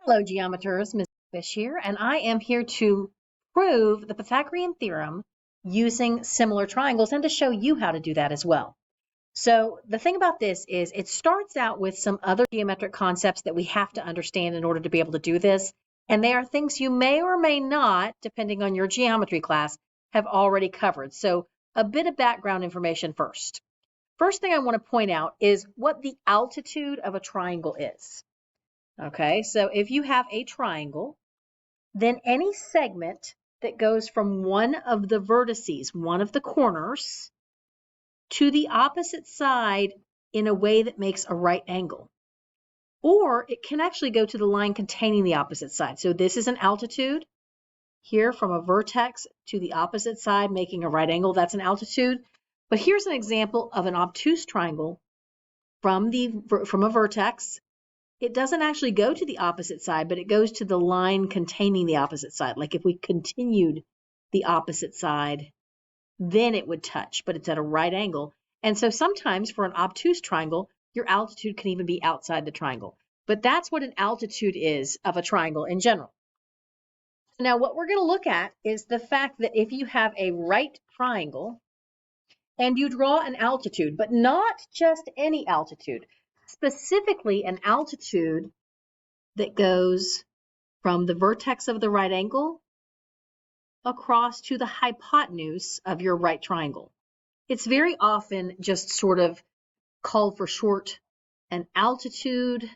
Hello, geometers. Ms. Fish here, and I am here to prove the Pythagorean theorem using similar triangles and to show you how to do that as well. So the thing about this is it starts out with some other geometric concepts that we have to understand in order to be able to do this, and they are things you may or may not, depending on your geometry class, have already covered. So a bit of background information first. First thing I want to point out is what the altitude of a triangle is. Okay, so if you have a triangle, then any segment that goes from one of the vertices, one of the corners, to the opposite side in a way that makes a right angle. Or it can actually go to the line containing the opposite side. So this is an altitude here from a vertex to the opposite side, making a right angle. That's an altitude. But here's an example of an obtuse triangle from a vertex. It doesn't actually go to the opposite side, but it goes to the line containing the opposite side. Like if we continued the opposite side, then it would touch, but it's at a right angle. And so sometimes for an obtuse triangle, your altitude can even be outside the triangle. But that's what an altitude is of a triangle in general. Now, what we're going to look at is the fact that if you have a right triangle and you draw an altitude, but not just any altitude, specifically an altitude that goes from the vertex of the right angle across to the hypotenuse of your right triangle. It's very often just sort of called for short an altitude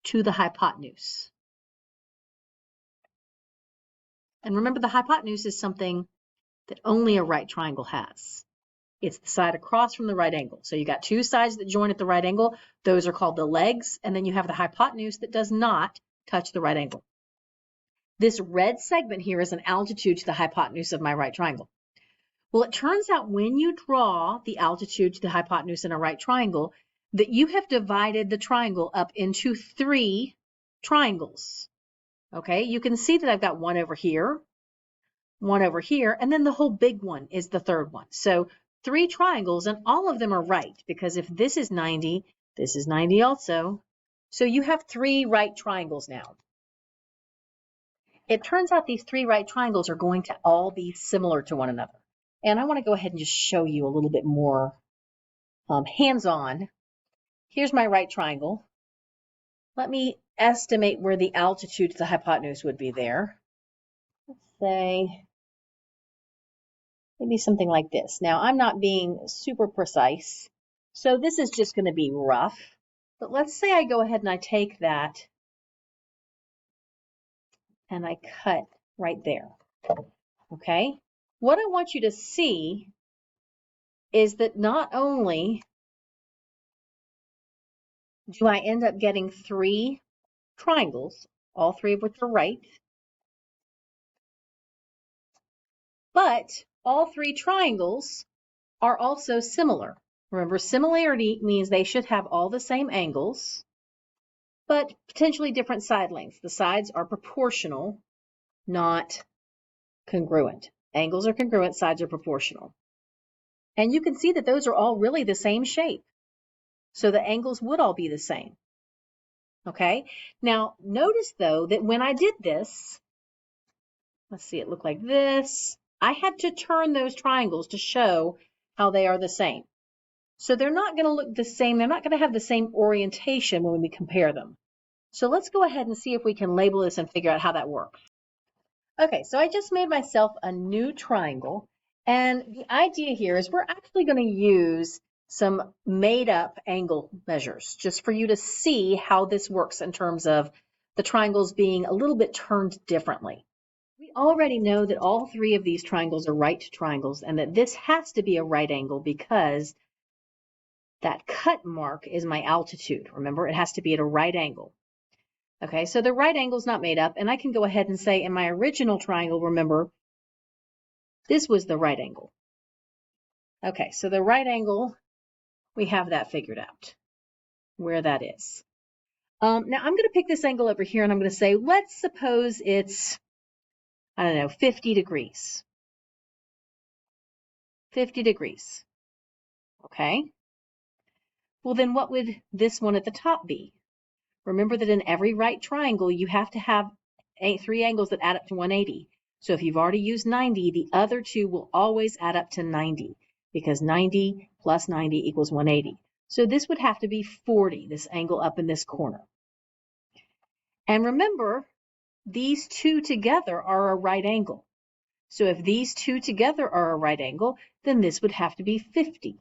to the hypotenuse. And remember, the hypotenuse is something that only a right triangle has. It's the side across from the right angle. So you got two sides that join at the right angle. Those are called the legs. And then you have the hypotenuse that does not touch the right angle. This red segment here is an altitude to the hypotenuse of my right triangle. Well, it turns out when you draw the altitude to the hypotenuse in a right triangle, that you have divided the triangle up into three triangles. Okay, you can see that I've got one over here, and then the whole big one is the third one. So three triangles, and all of them are right, because if this is 90, this is 90 also. So you have three right triangles now. It turns out these three right triangles are going to all be similar to one another. And I want to go ahead and just show you a little bit more hands-on. Here's my right triangle. Let me estimate where the altitude to the hypotenuse would be there. Let's say maybe something like this. Now, I'm not being super precise, so this is just going to be rough. But let's say I go ahead and I take that and I cut right there. Okay? What I want you to see is that not only do I end up getting three triangles, all three of which are right, but all three triangles are also similar. Remember, similarity means they should have all the same angles, but potentially different side lengths. The sides are proportional, not congruent. Angles are congruent, sides are proportional. And you can see that those are all really the same shape. So the angles would all be the same. Okay, now notice though that when I did this, let's see, it looked like this. I had to turn those triangles to show how they are the same. So they're not going to look the same. They're not going to have the same orientation when we compare them. So let's go ahead and see if we can label this and figure out how that works. Okay, so I just made myself a new triangle. And the idea here is we're actually going to use some made up angle measures just for you to see how this works in terms of the triangles being a little bit turned differently. We already know that all three of these triangles are right triangles and that this has to be a right angle because that cut mark is my altitude. Remember, it has to be at a right angle. Okay, so the right angle is not made up, and I can go ahead and say in my original triangle, remember, this was the right angle. Okay, so the right angle, we have that figured out, where that is. Now I'm going to pick this angle over here, and I'm going to say, let's suppose it's, I don't know, 50 degrees. 50 degrees. Okay. Well, then what would this one at the top be? remember that in every right triangle, you have to have three angles that add up to 180. So if you've already used 90, the other two will always add up to 90, because 90 plus 90 equals 180. So this would have to be 40, this angle up in this corner. And remember, these two together are a right angle. So if these two together are a right angle, then this would have to be 50.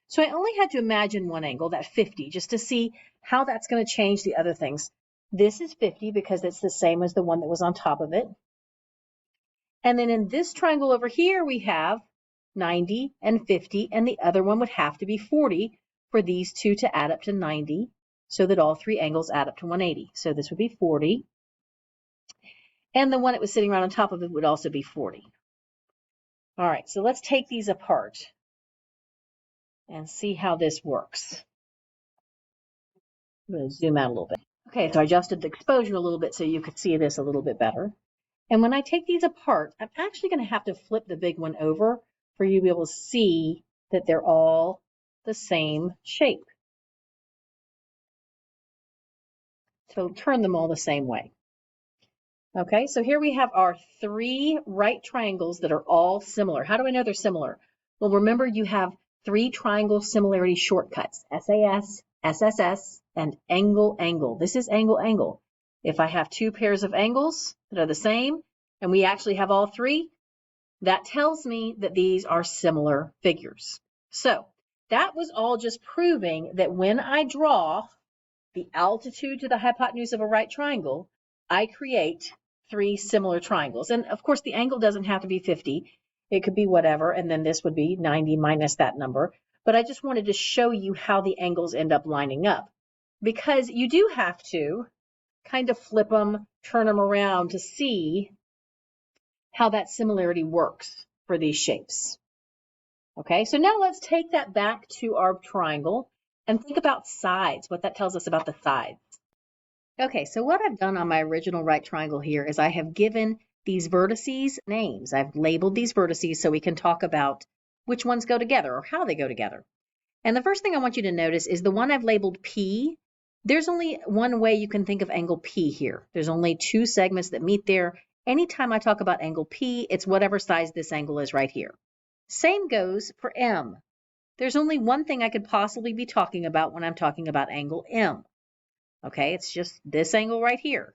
So I only had to imagine one angle, that 50, just to see how that's going to change the other things. This is 50 because it's the same as the one that was on top of it. And then in this triangle over here, we have 90 and 50, and the other one would have to be 40 for these two to add up to 90, so that all three angles add up to 180. So this would be 40. And the one that was sitting right on top of it would also be 40. All right, so let's take these apart and see how this works. I'm going to zoom out a little bit. Okay, so I adjusted the exposure a little bit so you could see this a little bit better. And when I take these apart, I'm actually going to have to flip the big one over for you to be able to see that they're all the same shape. So turn them all the same way. Okay, so here we have our three right triangles that are all similar. How do I know they're similar? Well, remember you have three triangle similarity shortcuts, SAS, SSS, and angle, angle. This is angle, angle. If I have two pairs of angles that are the same, and we actually have all three, that tells me that these are similar figures. So that was all just proving that when I draw the altitude to the hypotenuse of a right triangle, I create three similar triangles. And of course, the angle doesn't have to be 50. It could be whatever, and then this would be 90 minus that number. But I just wanted to show you how the angles end up lining up, because you do have to kind of flip them, turn them around to see how that similarity works for these shapes. Okay, so now let's take that back to our triangle and think about sides, what that tells us about the sides. Okay, so what I've done on my original right triangle here is I have given these vertices names. I've labeled these vertices so we can talk about which ones go together or how they go together. And the first thing I want you to notice is the one I've labeled P. There's only one way you can think of angle P here. There's only two segments that meet there. Anytime I talk about angle P, it's whatever size this angle is right here. Same goes for M. There's only one thing I could possibly be talking about when I'm talking about angle M. Okay, it's just this angle right here.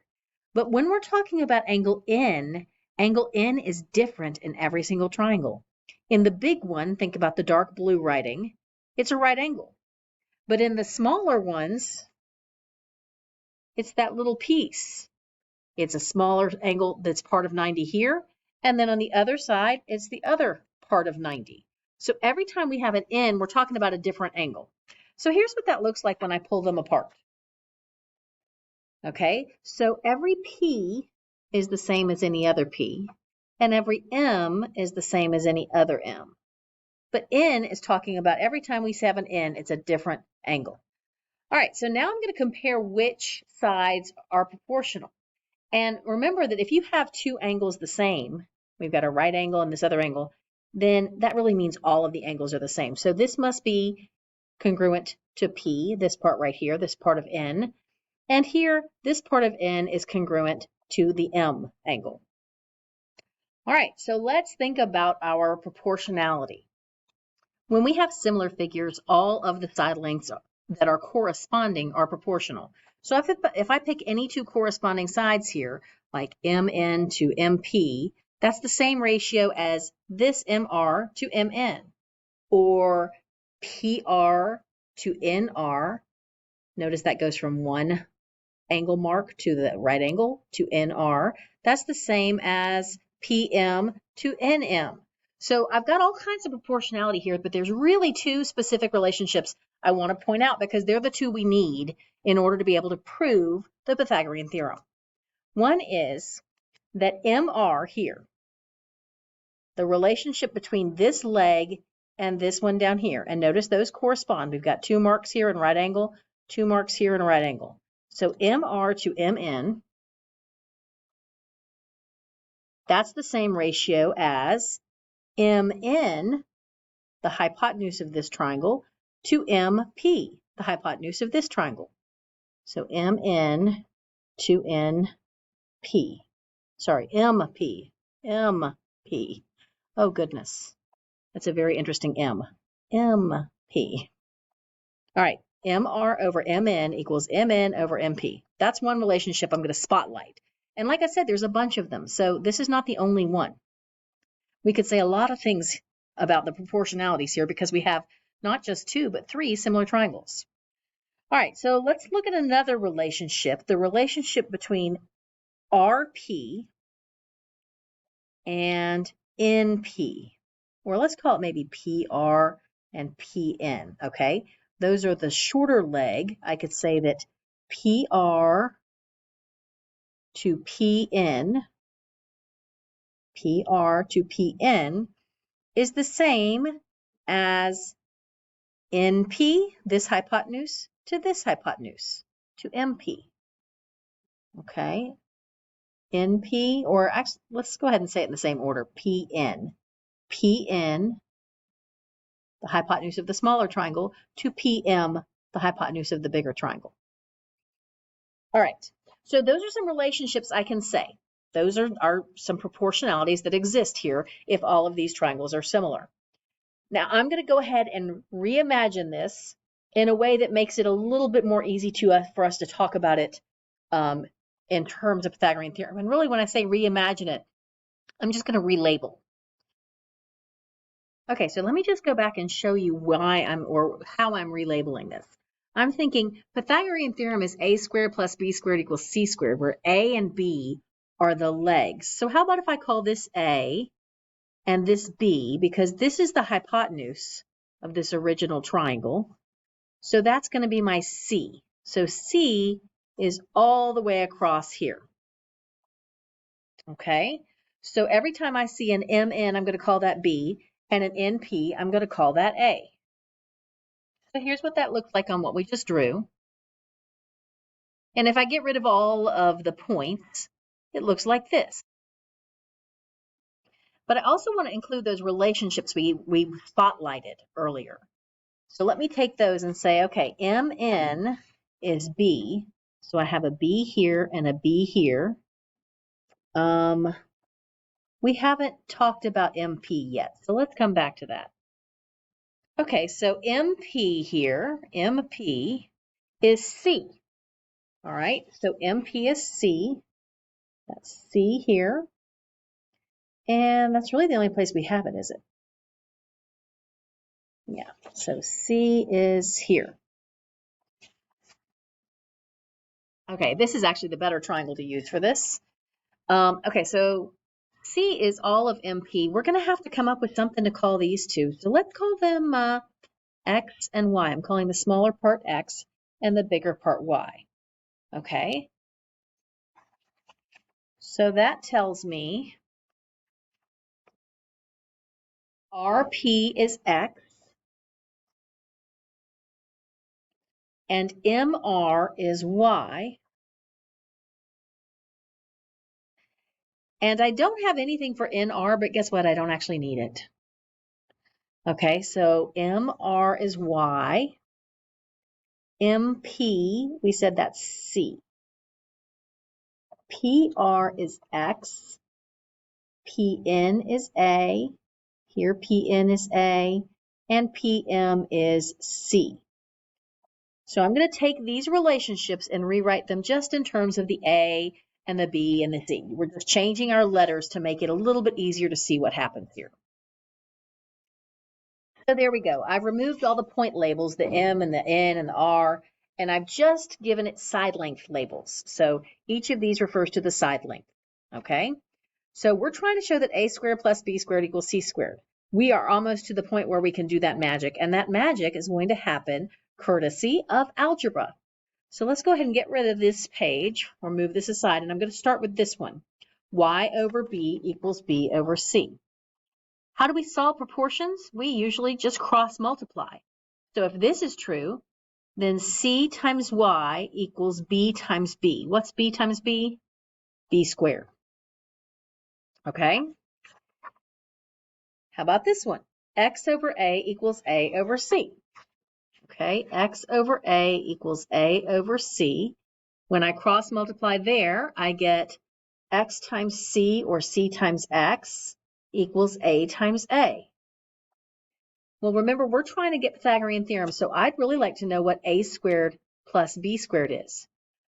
But when we're talking about angle N is different in every single triangle. In the big one, think about the dark blue writing, it's a right angle. But in the smaller ones, it's that little piece. It's a smaller angle that's part of 90 here, and then on the other side, it's the other part of 90. So every time we have an N, we're talking about a different angle. So here's what that looks like when I pull them apart. Okay, so every P is the same as any other P, and every M is the same as any other M. But N is talking about every time we have an N, it's a different angle. All right, so now I'm going to compare which sides are proportional. And remember that if you have two angles the same, we've got a right angle and this other angle, then that really means all of the angles are the same. So this must be congruent to P, this part right here, this part of N. And here, this part of N is congruent to the M angle. All right, so let's think about our proportionality. When we have similar figures, all of the side lengths that are corresponding are proportional. So if I pick any two corresponding sides here, like MN to MP, that's the same ratio as this MR to MN, or PR to NR. Notice that goes from one angle mark to the right angle to NR. That's the same as PM to NM. So I've got all kinds of proportionality here, but there's really two specific relationships I want to point out because they're the two we need in order to be able to prove the Pythagorean theorem. One is that MR here, the relationship between this leg and this one down here, and notice those correspond. We've got two marks here in right angle, two marks here in a right angle. So MR to MN, that's the same ratio as MN, the hypotenuse of this triangle, to MP, the hypotenuse of this triangle. So Mn to Np. Sorry, MP. MP. Oh, goodness. That's a very interesting M. MP. All right, Mr over Mn equals Mn over Mp. That's one relationship I'm going to spotlight. And like I said, there's a bunch of them, so this is not the only one. We could say a lot of things about the proportionalities here because we have not just 2, but 3 similar triangles. All right, so let's look at another relationship, the relationship between Rp and Np, or let's call it maybe PR and PN, okay? Those are the shorter leg. I could say that PR to PN is the same as NP, this hypotenuse, to this hypotenuse, to MP, okay? NP, or actually, let's go ahead and say it in the same order, PN. PN, the hypotenuse of the smaller triangle, to PM, the hypotenuse of the bigger triangle. All right, so those are some relationships I can say. Those are some proportionalities that exist here if all of these triangles are similar. Now I'm going to go ahead and reimagine this in a way that makes it a little bit more easy for us to talk about it in terms of Pythagorean theorem. And really, when I say reimagine it, I'm just going to relabel. Okay, so let me just go back and show you how I'm relabeling this. I'm thinking Pythagorean theorem is a squared plus b squared equals c squared, where a and b are the legs. So how about if I call this a and this b, because this is the hypotenuse of this original triangle. So that's going to be my c. So c is all the way across here. Okay, so every time I see an MN, I'm going to call that B, and an NP, I'm going to call that A. So here's what that looks like on what we just drew. And if I get rid of all of the points, it looks like this. But I also want to include those relationships we spotlighted earlier. So let me take those and say, okay, MN is B. So I have a B here and a B here. We haven't talked about MP yet, so let's come back to that. Okay, so MP here, MP is C. All right, so MP is C. That's C here. And that's really the only place we have it, is it? Yeah, so C is here. Okay, this is actually the better triangle to use for this. Okay, so C is all of MP. We're going to have to come up with something to call these two. So let's call them X and Y. I'm calling the smaller part X and the bigger part Y. Okay, so that tells me RP is X and MR is Y. And I don't have anything for NR, but guess what? I don't actually need it. Okay, so MR is Y. MP, we said that's C. PR is X. PN is A. Here PN is A. And PM is C. So I'm going to take these relationships and rewrite them just in terms of the A and the B and the C. We're just changing our letters to make it a little bit easier to see what happens here. So there we go. I've removed all the point labels, the M and the N and the R, and I've just given it side length labels. So each of these refers to the side length, okay? So we're trying to show that A squared plus B squared equals C squared. We are almost to the point where we can do that magic, and that magic is going to happen courtesy of algebra. So let's go ahead and get rid of this page or move this aside, and I'm going to start with this one. Y over B equals B over C. How do we solve proportions? We usually just cross multiply. So if this is true, then C times Y equals B times B. What's B times B? B squared. Okay? How about this one? X over A equals A over C. Okay, x over a equals a over c. When I cross multiply there, I get x times c, or c times x, equals a times a. Well, remember, we're trying to get Pythagorean theorem, so I'd really like to know what a squared plus b squared is.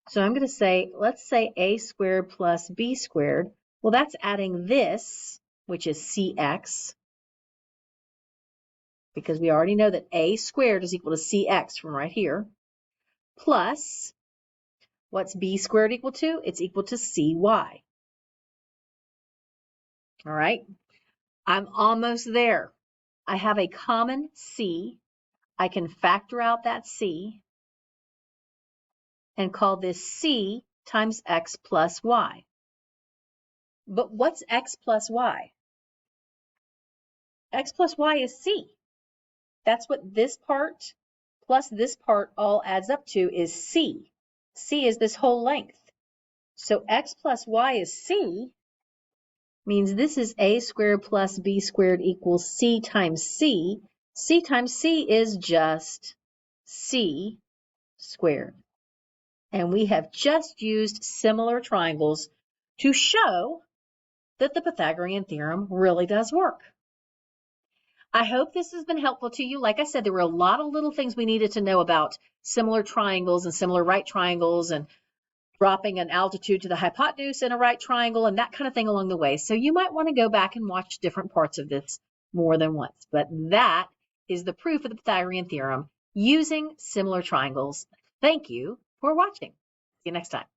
So I'm going to say, let's say a squared plus b squared. Well, that's adding this, which is cx, because we already know that a squared is equal to cx from right here, plus, what's b squared equal to? It's equal to cy. All right, I'm almost there. I have a common c. I can factor out that c and call this c times x plus y. But what's x plus y? X plus y is c. That's what this part plus this part all adds up to, is c. C is this whole length. So x plus y is c, means this is a squared plus b squared equals c times c. C times c is just c squared. And we have just used similar triangles to show that the Pythagorean theorem really does work. I hope this has been helpful to you. Like I said, there were a lot of little things we needed to know about similar triangles and similar right triangles and dropping an altitude to the hypotenuse in a right triangle and that kind of thing along the way. So you might want to go back and watch different parts of this more than once. But that is the proof of the Pythagorean theorem using similar triangles. Thank you for watching. See you next time.